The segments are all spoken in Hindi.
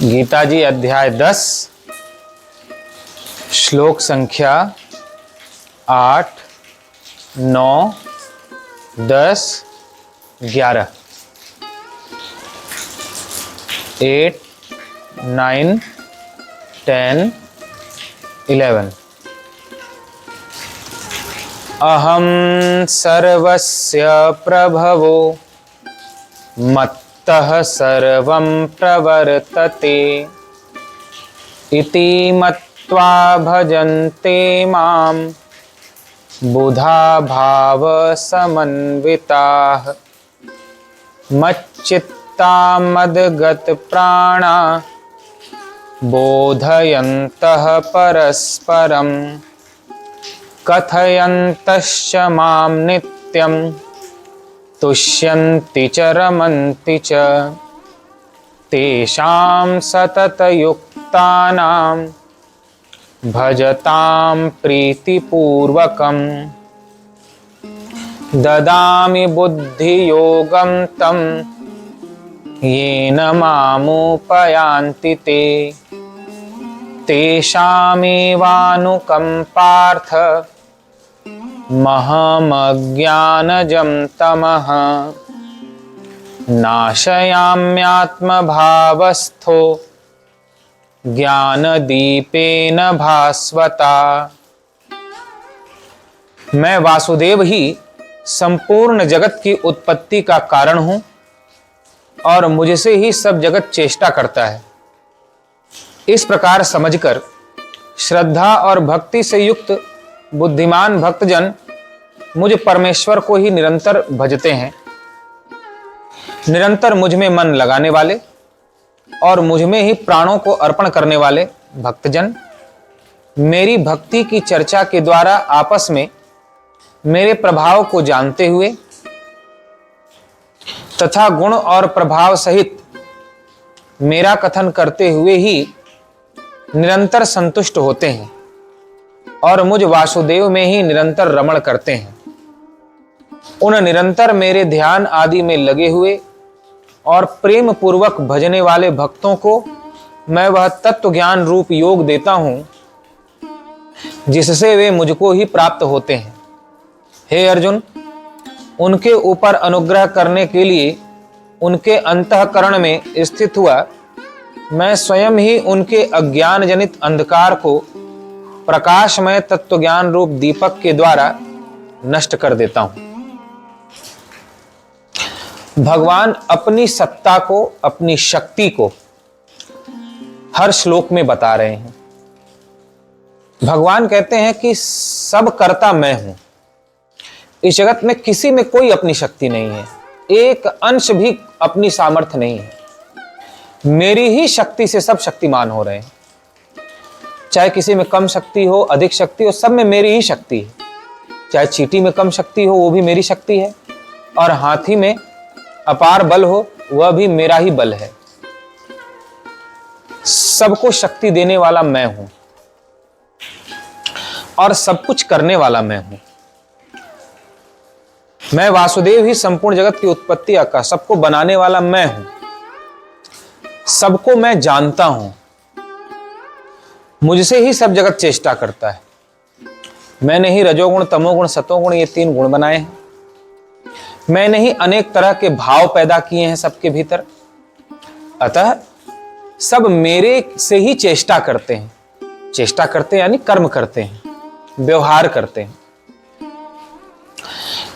गीता जी अध्याय 10 श्लोक संख्या 8, 9, 10, 11। 8, 9, 10, 11। अहं सर्वस्य प्रभवो मत्तः सर्वं प्रवर्तते इति मत्वा भजन्ते मां बुधा भाव समन्विताः मच्चित्ता मद्गत प्राणा बोधयन्तः परस्परं कथयन्तश्च मां नित्यं तुष्यन्ति च रमन्ति च तेषां सततयुक्तानां भजतां प्रीतिपूर्वकं ददामि बुद्धियोगं तं येन मामुपयान्ति ते तेषामेवानुकम्पार्थ महमज्ञानजं तमः नाशयाम्यात्मभावस्थो ज्ञानदीपेन भास्वता। मैं वासुदेव ही संपूर्ण जगत की उत्पत्ति का कारण हूं और मुझसे ही सब जगत चेष्टा करता है। इस प्रकार समझकर श्रद्धा और भक्ति से युक्त बुद्धिमान भक्तजन मुझ परमेश्वर को ही निरंतर भजते हैं। निरंतर मुझ में मन लगाने वाले और मुझ में ही प्राणों को अर्पण करने वाले भक्तजन मेरी भक्ति की चर्चा के द्वारा आपस में मेरे प्रभाव को जानते हुए तथा गुण और प्रभाव सहित मेरा कथन करते हुए ही निरंतर संतुष्ट होते हैं और मुझ वासुदेव में ही निरंतर रमण करते हैं। उन निरंतर मेरे ध्यान आदि में लगे हुए और प्रेम पूर्वक भजने वाले भक्तों को मैं वह तत्व ज्ञान रूप योग देता हूं जिससे वे मुझको ही प्राप्त होते हैं। हे अर्जुन, उनके ऊपर अनुग्रह करने के लिए उनके अंतःकरण में स्थित हुआ मैं स्वयं ही उनके अज्ञान जनित अंधकार को प्रकाशमय तत्वज्ञान रूप दीपक के द्वारा नष्ट कर देता हूं। भगवान अपनी सत्ता को, अपनी शक्ति को हर श्लोक में बता रहे हैं। भगवान कहते हैं कि सब कर्ता मैं हूं। इस जगत में किसी में कोई अपनी शक्ति नहीं है, एक अंश भी अपनी सामर्थ्य नहीं है। मेरी ही शक्ति से सब शक्तिमान हो रहे हैं। चाहे किसी में कम शक्ति हो, अधिक शक्ति हो, सब में मेरी ही शक्ति है। चाहे चींटी में कम शक्ति हो, वो भी मेरी शक्ति है, और हाथी में अपार बल हो, वह भी मेरा ही बल है। सबको शक्ति देने वाला मैं हूं और सब कुछ करने वाला मैं हूं। मैं वासुदेव ही संपूर्ण जगत की उत्पत्ति का, सबको बनाने वाला मैं हूं। सबको मैं जानता हूं। मुझसे ही सब जगत चेष्टा करता है। मैंने ही रजोगुण, तमोगुण, सतोगुण ये 3 गुण बनाए हैं। मैंने ही अनेक तरह के भाव पैदा किए हैं सबके भीतर। अतः सब मेरे से ही चेष्टा करते हैं। चेष्टा करते हैं यानी कर्म करते हैं, व्यवहार करते हैं।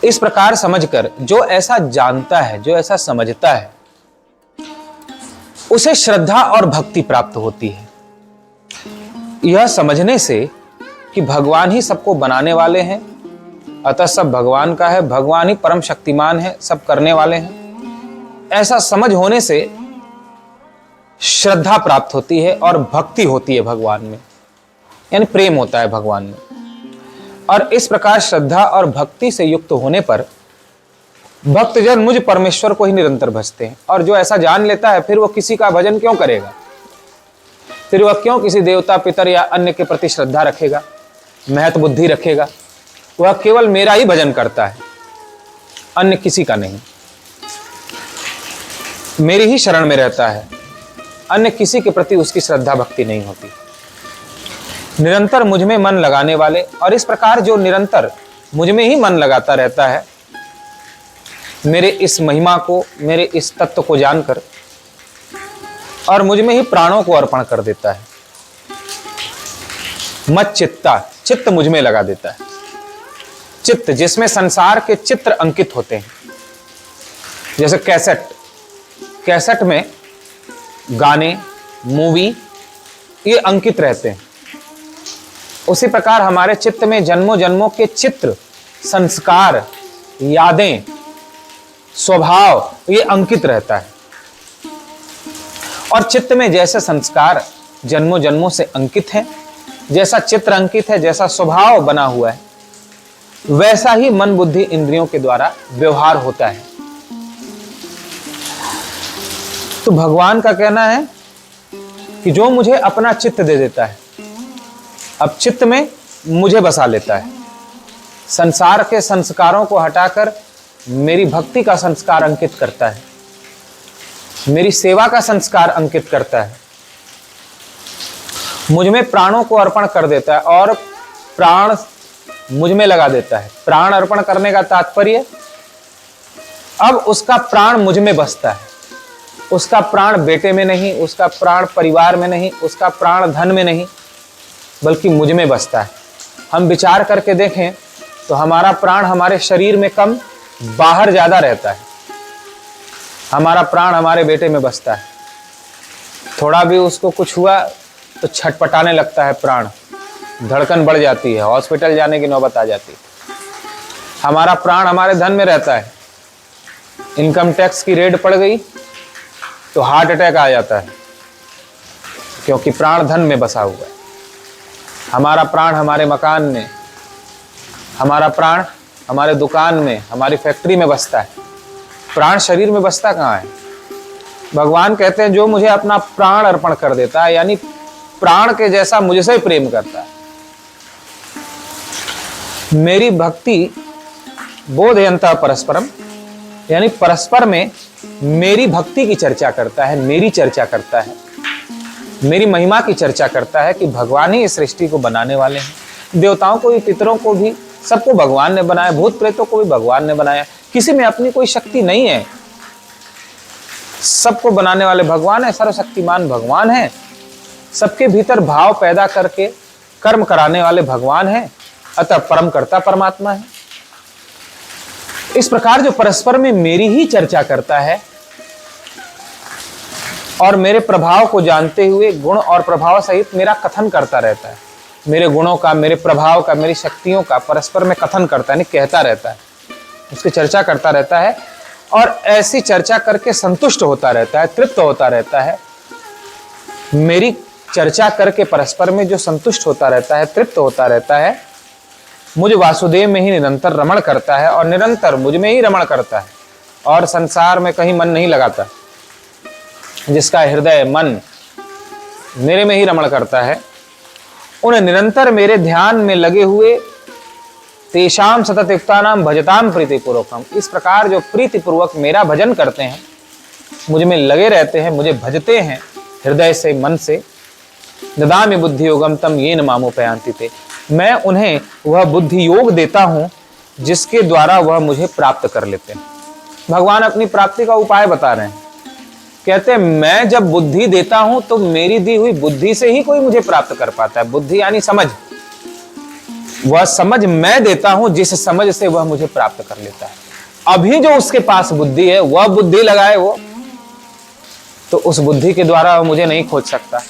इस प्रकार समझकर जो ऐसा जानता है, जो ऐसा समझता है, उसे श्रद्धा और भक्ति प्राप्त होती है। यह समझने से कि भगवान ही सबको बनाने वाले हैं, अतः सब भगवान का है, भगवान ही परम शक्तिमान है, सब करने वाले हैं, ऐसा समझ होने से श्रद्धा प्राप्त होती है और भक्ति होती है भगवान में, यानी प्रेम होता है भगवान में। और इस प्रकार श्रद्धा और भक्ति से युक्त होने पर भक्तजन मुझ परमेश्वर को ही निरंतर भजते हैं। और जो ऐसा जान लेता है, फिर वो किसी का भजन क्यों करेगा? फिर वह क्यों किसी देवता, पितर या अन्य के प्रति श्रद्धा रखेगा, महत्व बुद्धि रखेगा? वह केवल मेरा ही भजन करता है, अन्य किसी का नहीं। मेरी ही शरण में रहता है। अन्य किसी के प्रति उसकी श्रद्धा भक्ति नहीं होती। निरंतर मुझ में मन लगाने वाले, और इस प्रकार जो निरंतर मुझ में ही मन लगाता रहता है, मेरे इस महिमा को, मेरे इस तत्व को जानकर, और मुझ में ही प्राणों को अर्पण कर देता है। मत चित्ता, चित्त मुझ में लगा देता है। चित्त जिसमें संसार के चित्र अंकित होते हैं, जैसे कैसेट, कैसेट में गाने, मूवी ये अंकित रहते हैं, उसी प्रकार हमारे चित्त में जन्मों जन्मों के चित्र, संस्कार, यादें, स्वभाव ये अंकित रहता है। और चित्त में जैसे संस्कार जन्मों जन्मों से अंकित है, जैसा चित्र अंकित है, जैसा स्वभाव बना हुआ है, वैसा ही मन बुद्धि इंद्रियों के द्वारा व्यवहार होता है। तो भगवान का कहना है कि जो मुझे अपना चित्त दे देता है, अब चित्त में मुझे बसा लेता है, संसार के संस्कारों को हटाकर मेरी भक्ति का संस्कार अंकित करता है, मेरी सेवा का संस्कार अंकित करता है, मुझ में प्राणों को अर्पण कर देता है और प्राण मुझ में लगा देता है। प्राण अर्पण करने का तात्पर्य, अब उसका प्राण मुझ में बसता है। उसका प्राण बेटे में नहीं, उसका प्राण परिवार में नहीं, उसका प्राण धन में नहीं, बल्कि मुझ में बसता है। हम विचार करके देखें तो हमारा प्राण हमारे शरीर में कम, बाहर ज्यादा रहता है। हमारा प्राण हमारे बेटे में बसता है, थोड़ा भी उसको कुछ हुआ तो छटपटाने लगता है, प्राण धड़कन बढ़ जाती है, हॉस्पिटल जाने की नौबत आ जाती है। हमारा प्राण हमारे धन में रहता है, इनकम टैक्स की रेड पड़ गई तो हार्ट अटैक आ जाता है, क्योंकि प्राण धन में बसा हुआ है। हमारा प्राण हमारे मकान में, हमारा प्राण हमारे दुकान में, हमारी फैक्ट्री में बसता है। प्राण शरीर में बसता कहाँ है? भगवान कहते हैं जो मुझे अपना प्राण अर्पण कर देता है, यानी प्राण के जैसा मुझसे प्रेम करता है, मेरी भक्ति बोधयंता परस्परम, यानी परस्पर में मेरी भक्ति की चर्चा करता है, मेरी चर्चा करता है, मेरी महिमा की चर्चा करता है कि भगवान ही इस सृष्टि को बनाने वाले हैं। देवताओं को भी, पितरों को भी, सबको भगवान ने बनाया, भूत प्रेतों को भी भगवान ने बनाया। किसी में अपनी कोई शक्ति नहीं है, सबको बनाने वाले भगवान है, सर्वशक्तिमान भगवान है, सबके भीतर भाव पैदा करके कर्म कराने वाले भगवान है, अतः परम कर्ता परमात्मा है। इस प्रकार जो परस्पर में मेरी ही चर्चा करता है और मेरे प्रभाव को जानते हुए गुण और प्रभाव सहित मेरा कथन करता रहता है, मेरे गुणों का, मेरे प्रभाव का, मेरी शक्तियों का परस्पर में कथन करता है, कहता रहता है, उसकी चर्चा करता रहता है, और ऐसी चर्चा करके संतुष्ट होता रहता है, तृप्त होता रहता है। मेरी चर्चा करके परस्पर में जो संतुष्ट होता रहता है, तृप्त होता रहता है, मुझ वासुदेव में ही निरंतर रमण करता है और निरंतर मुझ में ही रमण करता है और संसार में कहीं मन नहीं लगाता। जिसका हृदय मन मेरे में ही रमण करता है, उन्हें निरंतर मेरे ध्यान में लगे हुए तेषाम सतत युक्तानाम भजताम प्रीतिपूर्वकम, इस प्रकार जो प्रीतिपूर्वक मेरा भजन करते हैं, मुझ में लगे रहते हैं, मुझे भजते हैं हृदय से, मन से, ददामि बुद्धि योगम तम येन मामुपयान्ति ते, मैं उन्हें वह बुद्धि योग देता हूं जिसके द्वारा वह मुझे प्राप्त कर लेते हैं। भगवान अपनी प्राप्ति का उपाय बता रहे हैं, कहते हैं मैं जब बुद्धि देता हूं तो मेरी दी हुई बुद्धि से ही कोई मुझे प्राप्त कर पाता है। बुद्धि यानी समझ, वह समझ मैं देता हूं जिस समझ से वह मुझे प्राप्त कर लेता है। अभी जो उसके पास बुद्धि है, वह बुद्धि लगाए वो, तो उस बुद्धि के द्वारा वह मुझे नहीं खोज सकता।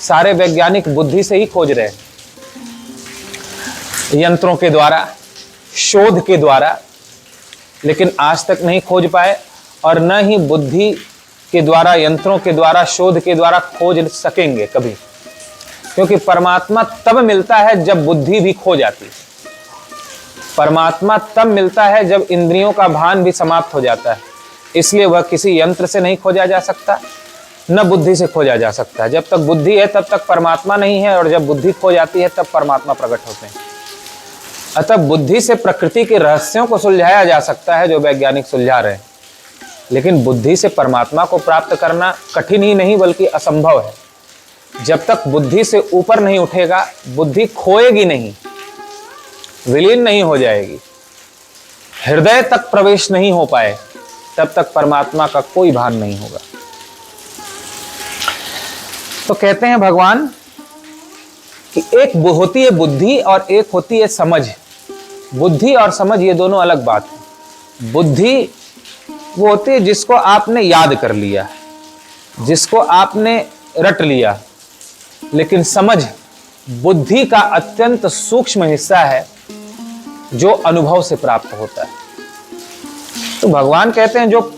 सारे वैज्ञानिक बुद्धि से ही खोज रहे हैं, यंत्रों के द्वारा, शोध के द्वारा, लेकिन आज तक नहीं खोज पाए और न ही बुद्धि के द्वारा, यंत्रों के द्वारा, शोध के द्वारा खोज सकेंगे कभी, क्योंकि परमात्मा तब मिलता है जब बुद्धि भी खो जाती है। परमात्मा तब मिलता है जब इंद्रियों का भान भी समाप्त हो जाता है, इसलिए वह किसी यंत्र से नहीं खोजा जा सकता, न बुद्धि से खोजा जा सकता है। जब तक बुद्धि है तब तक परमात्मा नहीं है, और जब बुद्धि खो जाती है तब परमात्मा प्रकट होते हैं। अतः बुद्धि से प्रकृति के रहस्यों को सुलझाया जा सकता है जो वैज्ञानिक सुलझा रहे हैं, लेकिन बुद्धि से परमात्मा को प्राप्त करना कठिन ही नहीं बल्कि असंभव है। जब तक बुद्धि से ऊपर नहीं उठेगा, बुद्धि खोएगी नहीं, विलीन नहीं हो जाएगी, हृदय तक प्रवेश नहीं हो पाए, तब तक परमात्मा का कोई भान नहीं होगा। तो कहते हैं भगवान कि एक होती है बुद्धि और एक होती है समझ। बुद्धि और समझ ये दोनों अलग बात है। बुद्धि वो होती है जिसको आपने याद कर लिया, जिसको आपने रट लिया, लेकिन समझ बुद्धि का अत्यंत सूक्ष्म हिस्सा है जो अनुभव से प्राप्त होता है। तो भगवान कहते हैं जो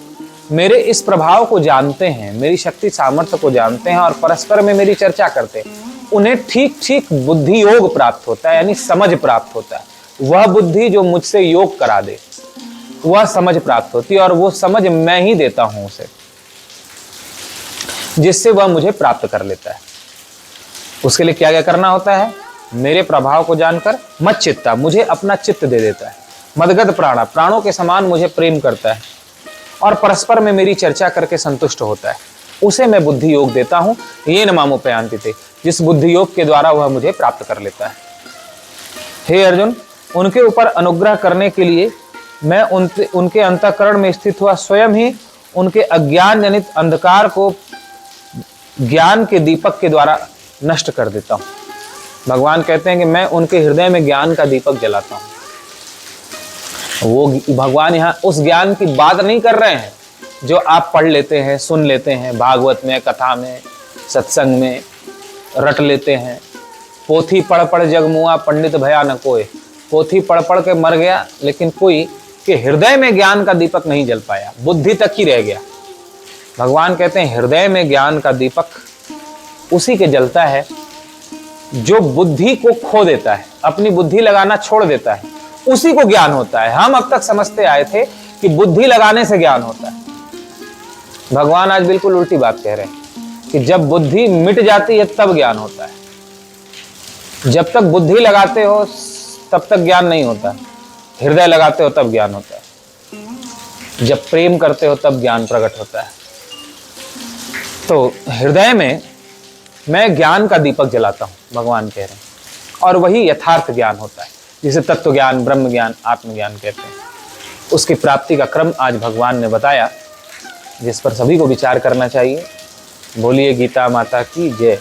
मेरे इस प्रभाव को जानते हैं, मेरी शक्ति सामर्थ्य को जानते हैं और परस्पर में मेरी चर्चा करते हैं, उन्हें ठीक ठीक बुद्धि योग प्राप्त होता है, यानी समझ प्राप्त होता है। वह बुद्धि जो मुझसे योग करा दे, वह समझ प्राप्त होती है, और वो समझ मैं ही देता हूं उसे, जिससे वह मुझे प्राप्त कर लेता है। उसके लिए क्या क्या करना होता है? मेरे प्रभाव को जानकर मत चित्ता, मुझे अपना चित्त दे देता है। मदगत प्राणा, प्राणों के समान मुझे प्रेम करता है और परस्पर में मेरी चर्चा करके संतुष्ट होता है, उसे मैं बुद्धि योग देता हूं। ये न मामुपयान्ति ते, जिस बुद्धि योग के द्वारा वह मुझे प्राप्त कर लेता है। हे अर्जुन, उनके ऊपर अनुग्रह करने के लिए मैं उनके अंतःकरण में स्थित हुआ स्वयं ही उनके अज्ञान जनित अंधकार को ज्ञान के दीपक के द्वारा नष्ट कर देता हूं। भगवान कहते हैं कि मैं उनके हृदय में ज्ञान का दीपक जलाता हूं। वो भगवान यहाँ उस ज्ञान की बात नहीं कर रहे हैं जो आप पढ़ लेते हैं, सुन लेते हैं, भागवत में, कथा में, सत्संग में रट लेते हैं। पोथी पढ़ पढ़ जगमुआ पंडित भया न कोय, पोथी पढ़ पढ़ के मर गया, लेकिन कोई के हृदय में ज्ञान का दीपक नहीं जल पाया, बुद्धि तक ही रह गया। भगवान कहते हैं हृदय में ज्ञान का दीपक उसी के जलता है जो बुद्धि को खो देता है, अपनी बुद्धि लगाना छोड़ देता है, उसी को ज्ञान होता है। हम अब तक समझते आए थे कि बुद्धि लगाने से ज्ञान होता है। भगवान आज बिल्कुल उल्टी बात कह रहे हैं कि जब बुद्धि मिट जाती है तब ज्ञान होता है। जब तक बुद्धि लगाते हो तब तक ज्ञान नहीं होता, हृदय लगाते हो तब ज्ञान होता है, जब प्रेम करते हो तब ज्ञान प्रकट होता है। तो हृदय में मैं ज्ञान का दीपक जलाता हूं, भगवान कह रहे हैं, और वही यथार्थ ज्ञान होता है, जिसे तत्व ज्ञान, ब्रह्म ज्ञान, आत्मज्ञान कहते हैं। उसकी प्राप्ति का क्रम आज भगवान ने बताया, जिस पर सभी को विचार करना चाहिए। बोलिए गीता माता की जय।